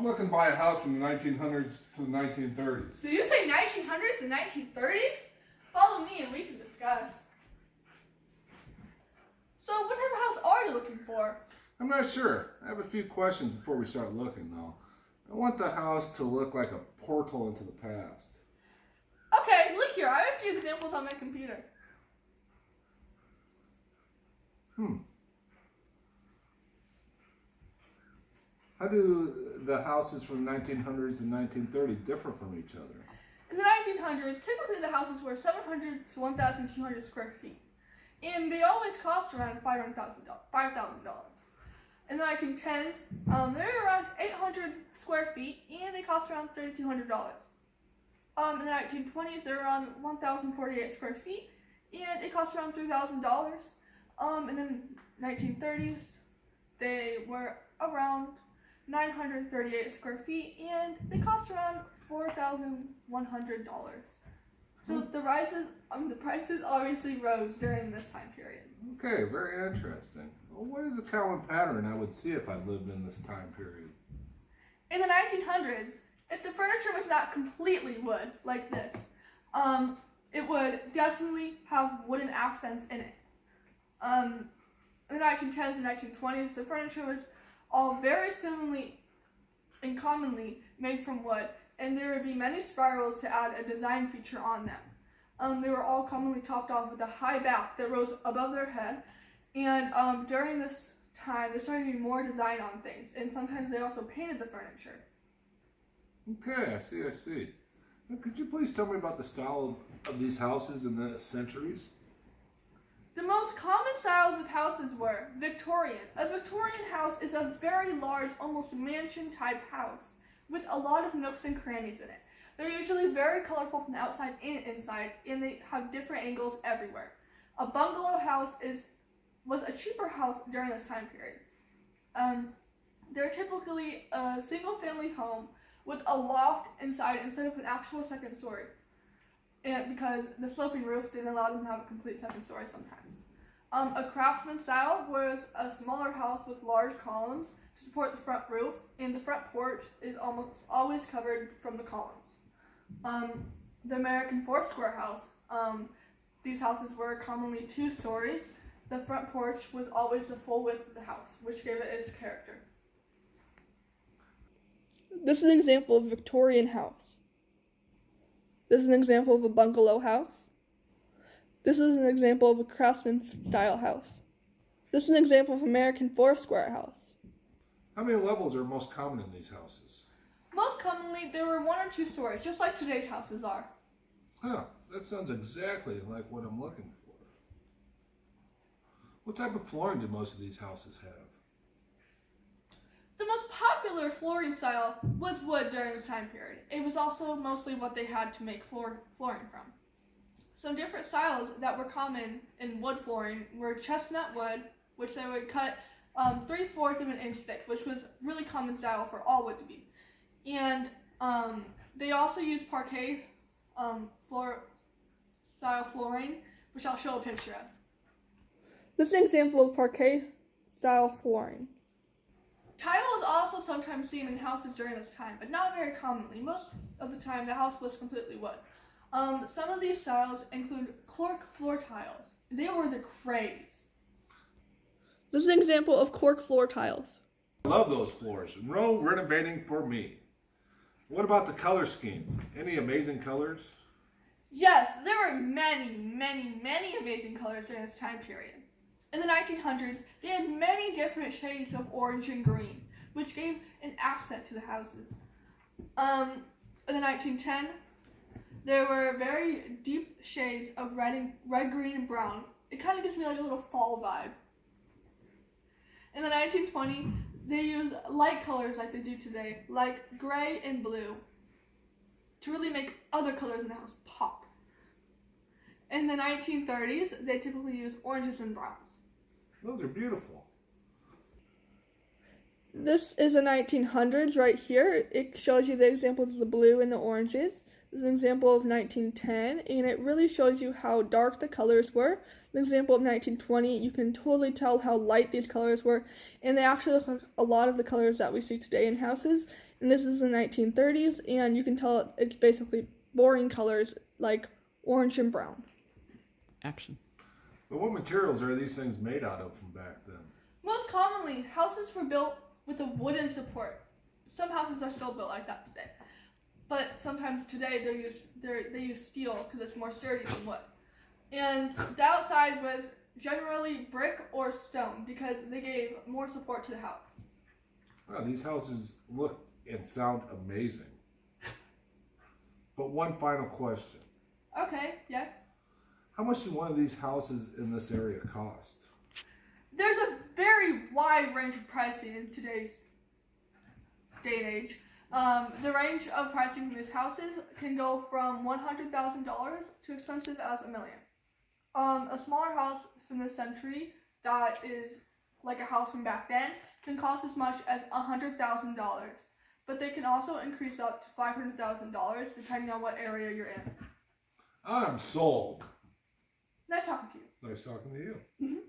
I'm looking to buy a house from the 1900s to the 1930s. Do you say 1900s to 1930s? Follow me and we can discuss. So what type of house are you looking for? I'm not sure. I have a few questions before we start looking, though. I want the house to look like a portal into the past. Okay, look here. I have a few examples on my computer. How do the houses from the 1900s and 1930s differ from each other? In the 1900s, typically the houses were 700 to 1,200 square feet. And they always cost around $5,000. In the 1910s, they were around 800 square feet and they cost around $3,200. In the 1920s, they were around 1,048 square feet and it cost around $3,000. In the 1930s, they were around 938 square feet and they cost around $4,100. So the prices obviously rose during this time period. Okay, very interesting. Well, what is a common pattern I would see if I lived in this time period? In the 1900s, if the furniture was not completely wood like this, it would definitely have wooden accents in it. In the 1910s and 1920s, the furniture was all very similarly and commonly made from wood, and there would be many spirals to add a design feature on them. They were all commonly topped off with a high back that rose above their head, and during this time, there started to be more design on things, and sometimes they also painted the furniture. Okay, I see. Now, could you please tell me about the style of these houses in the centuries? The most common styles of houses were Victorian. A Victorian house is a very large, almost mansion-type house with a lot of nooks and crannies in it. They're usually very colorful from the outside and inside, and they have different angles everywhere. A bungalow house was a cheaper house during this time period. They're typically a single-family home with a loft inside instead of an actual second story. And because the sloping roof didn't allow them to have a complete second story sometimes. A craftsman style was a smaller house with large columns to support the front roof, and the front porch is almost always covered from the columns. The American four-square house, these houses were commonly 2 stories. The front porch was always the full width of the house, which gave it its character. This is an example of a Victorian house. This is an example of a bungalow house. This is an example of a craftsman-style house. This is an example of American four-square house. How many levels are most common in these houses? Most commonly, there were 1 or 2 stories, just like today's houses are. Huh, that sounds exactly like what I'm looking for. What type of flooring do most of these houses have? The most popular flooring style was wood during this time period. It was also mostly what they had to make flooring from. Some different styles that were common in wood flooring were chestnut wood, which they would cut 3/4 of an inch thick, which was really common style for all wood to be. And they also used parquet style flooring, which I'll show a picture of. This is an example of parquet style flooring. Tile was also sometimes seen in houses during this time, but not very commonly. Most of the time, the house was completely wood. Some of these styles include cork floor tiles. They were the craze. This is an example of cork floor tiles. I love those floors. No renovating for me. What about the color schemes? Any amazing colors? Yes, there were many amazing colors during this time period. In the 1900s, they had many different shades of orange and green, which gave an accent to the houses. In the 1910s, there were very deep shades of red, green, and brown. It kind of gives me like a little fall vibe. In the 1920s, they used light colors like they do today, like gray and blue, to really make other colors in the house pop. In the 1930s, they typically use oranges and browns. Those are beautiful. This is the 1900s right here. It shows you the examples of the blue and the oranges. This is an example of 1910, and it really shows you how dark the colors were. An example of 1920, you can totally tell how light these colors were, and they actually look like a lot of the colors that we see today in houses. and this is the 1930s, and you can tell it's basically boring colors like orange and brown. Action. But what materials are these things made out of from back then? Most commonly, houses were built with a wooden support. Some houses are still built like that today, but sometimes today they use steel because it's more sturdy than wood. And the outside was generally brick or stone because they gave more support to the house. Wow, these houses look and sound amazing. But one final question. Okay, yes. How much do one of these houses in this area cost? There's a very wide range of pricing in today's day and age. The range of pricing from these houses can go from $100,000 to expensive as $1 million. A smaller house from this century that is like a house from back then can cost as much as $100,000, but they can also increase up to $500,000 depending on what area you're in. I'm sold. Nice talking to you. Nice talking to you. Mm-hmm.